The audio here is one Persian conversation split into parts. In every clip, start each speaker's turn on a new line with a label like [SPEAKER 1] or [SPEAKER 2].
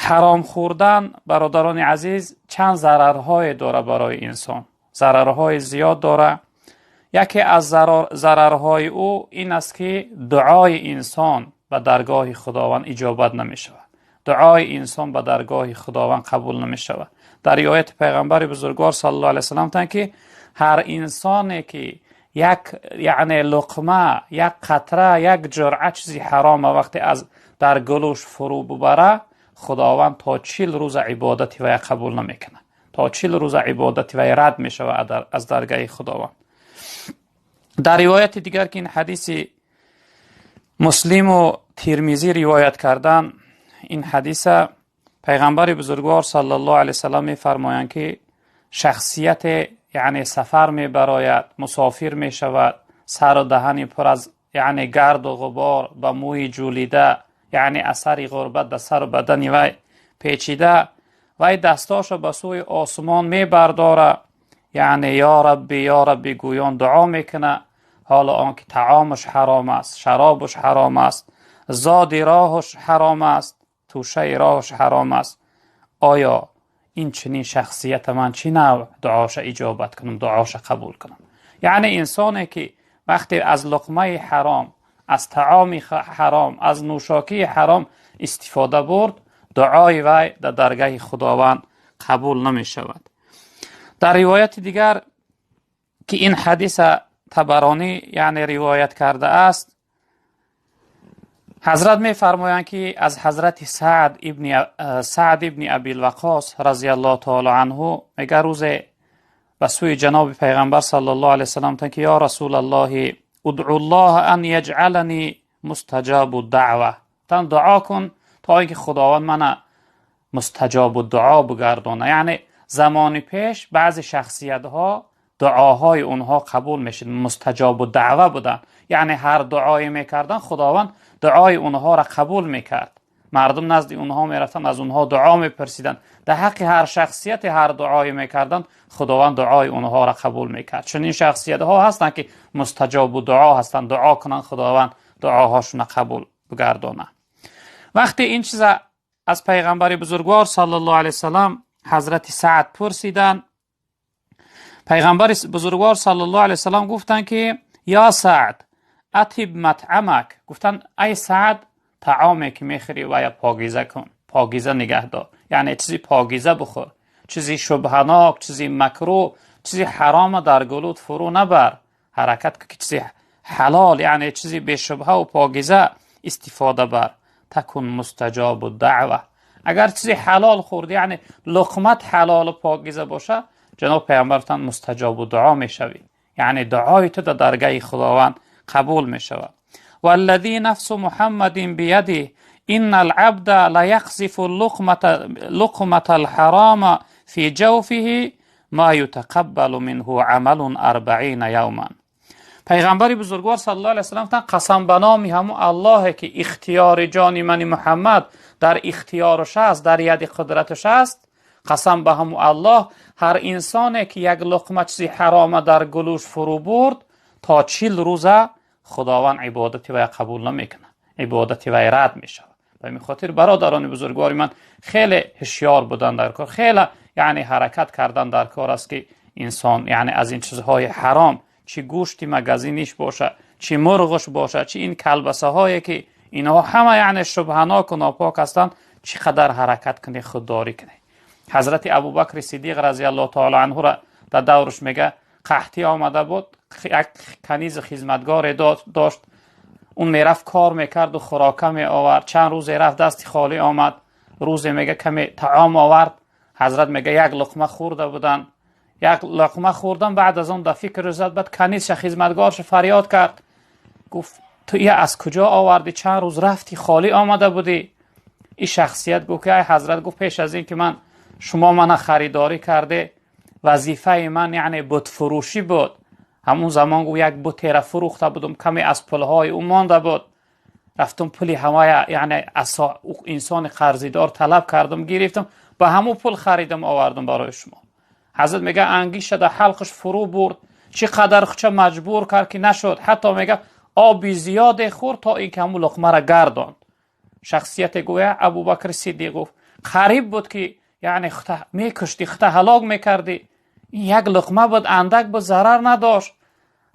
[SPEAKER 1] حرام خوردن برادران عزیز چند ضررهای داره برای انسان، ضررهای زیاد داره. یکی از ضررهای او این است که دعای انسان به درگاه خداوند اجابت نمی شود. دعای انسان به درگاه خداوند قبول نمی شود. در روایت پیغمبر بزرگوار صلی الله علیه و سلم تن که هر انسانی که یک لقمه، یک قطره، یک جرعه چیزی حرام وقتی از در گلوش فرو ببره، خداوند تا 40 روز عبادت وی قبول نمیکنه، تا 40 روز عبادت وی رد می شود از درگاه خداوند. در روایت دیگر که این حدیث مسلم و ترمذی روایت کردن، این حدیث پیغمبر بزرگوار صلی الله علیه و سلم می فرمایند که شخصیت سفر می براید، مسافر می شود، سر و دهنی پر از گرد و غبار به موی جولیده، اثر غربت در سر و بدن وی پیچیده، وی دستاشو به سوی آسمان می برداره، یا ربی یا ربی گویان دعا میکنه، حالا آنکه طعامش حرام است، شرابش حرام است، زاد راهش حرام است، توشه راهش حرام است. آیا این چنین شخصیت من چی نوع دعاش اجابت کنم، دعاش قبول کنم؟ انسانی که وقتی از لقمه حرام، از طعام حرام، از نوشاکی حرام استفاده برد، دعای وی در درگاه خداوند قبول نمی شود. در روایت دیگر که این حدیث طبرانی روایت کرده است، حضرت می فرمایند که از حضرت سعد ابن ابی الوقاص رضی الله تعالی عنه میگه روز به سوی جناب پیغمبر صلی الله علیه و سلم تا که یا رسول الله ادعو الله ان یجعلنی مستجاب الدعوه، تا دعا کن تا اینکه خداوند من مستجاب الدعا بگردونه. زمان پیش بعضی شخصیت ها دعاهای اونها قبول میشد، مستجاب الدعوه بودن، هر دعایی میکردن خداوند دعای اونها را قبول میکرد. مردم نزد اونها میرفتن، از اونها دعا میپرسیدن، در حق هر شخصیت هر دعایی میکردن خداوند دعای اونها را قبول میکرد. چون این شخصیت ها هستن که مستجاب الدعا هستن، دعا کنن خداوند دعاهاشون قبول بگردونه. وقتی این چیز از پیغمبر بزرگوار صلی الله علیه وسلم حضرت سعد پرسیدن، پیغمبر بزرگوار صلی الله علیه وسلم گفتن که یا سعد اطیب مطعمک، گفتن ای سعد طعامی که میخوری و پاکیزه کن، پاکیزه نگه دار، چیزی پاکیزه بخور، چیزی شبهناک، چیزی مکروه، چیزی حرام در گلوت فرو نبر، حرکت که چیزی حلال، چیزی به شبهه و پاکیزه استفاده بر، تکن مستجاب الدعوه. اگر چیزی حلال خوردی، لقمت حلال و پاکیزه باشه، جناب پیامبرتان مستجاب الدعا میشوی، دعای تو در درگاه خداوند قبول میشود. والذی نفس محمد بیده ان العبد لیقذف لقمة الحرام فی جوفه ما یتقبل منه عمل 40 یوما. پیغمبر بزرگوار صلی الله علیه و سلم قسم به نام همون الله که اختیار جان من محمد در اختیارش است، در ید قدرتش است، قسم به همون الله هر انسانی که یک لقمه چیزی حرام در گلوش فرو برد تا 40 روزه خداوند عبادت وی قبول نمیکنه، عبادت وی رد میشه. به این خاطر برادران بزرگوار من خیلی هوشیار بودن در کار، خیلی حرکت کردن در کار است که انسان از این چیزهای حرام، چی گوشتی مگزینیش باشه، چی مرغش باشه، چی این کلبسه هایی که اینها همه شبهناک و ناپاک هستند، چقدر حرکت کنی خودداری کنی. حضرت ابوبکر صدیق رضی الله تعالی عنه را در دورش میگه قحطی آمده بود، یک کنیز خدمتگار داشت، اون میرفت کار میکرد و خوراکه می آورد، چند روز رفت دست خالی آمد، روز میگه کمی طعام آورد، حضرت میگه یک لقمه خورده بودن، یک لقمه خوردن، بعد از اون در فکر زد، بعد کنیز خدمتگارش فریاد کرد، گفت تو این از کجا آوردی، چند روز رفتی خالی آمده بودی؟ این شخصیت گفت که حضرت، گفت پیش از این که شما من خریداری کرده، وظیفه من بت فروشی بود، همون زمان گفت یک بت را فروخته بودم، کمی از پلهای اون مانده بود، رفتم پلی همه انسان قرضیدار طلب کردم، گرفتم، با همون پل خریدم آوردم برای شما. حضرت میگه انگیش در حلقش فرو برد، چقدر چه مجبور کرد که نشد، حتی میگه آبی زیاد خورد تا این که همون لقمه را گرداند. شخصیت گویا ابوبکر صدیق گفت قریب بود که یعنی میکشتی، خود هلاک میکردی. این یک لقمه بود، اندک بود، ضرر نداشت.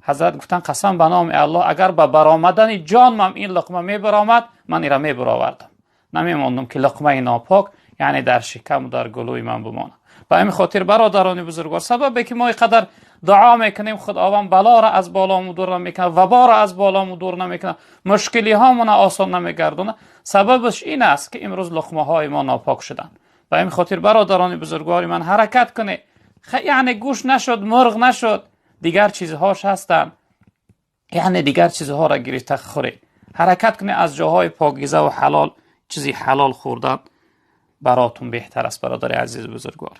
[SPEAKER 1] حضرت گفتن قسم به نام الله اگر به برآمدن جان من این لقمه میبرآمد، من ایرا میبرآوردم، نمیماندم که لقمه ناپاک یعنی در شکم و در گلوی من بمانه. به این خاطر برادران بزرگوار، سببی که ما اینقدر دعا میکنیم خداوند بلا را از بالامون دور نمیکنه، وبا را از بالامون دور نمیکنه، مشکلی هامون آسان نمیگردونه، سببش این است که امروز لقمه های ما ناپاک شدن. به این خاطر برادران بزرگوار من حرکت کنه، یعنی گوش نشد مرغ نشد، دیگر چیزهاش هستن، یعنی دیگر چیزها را گرفته خوره. حرکت کنه از جاهای پاکیزه و حلال، چیزی حلال خوردن براتون بهتر است برادر عزیز بزرگوار.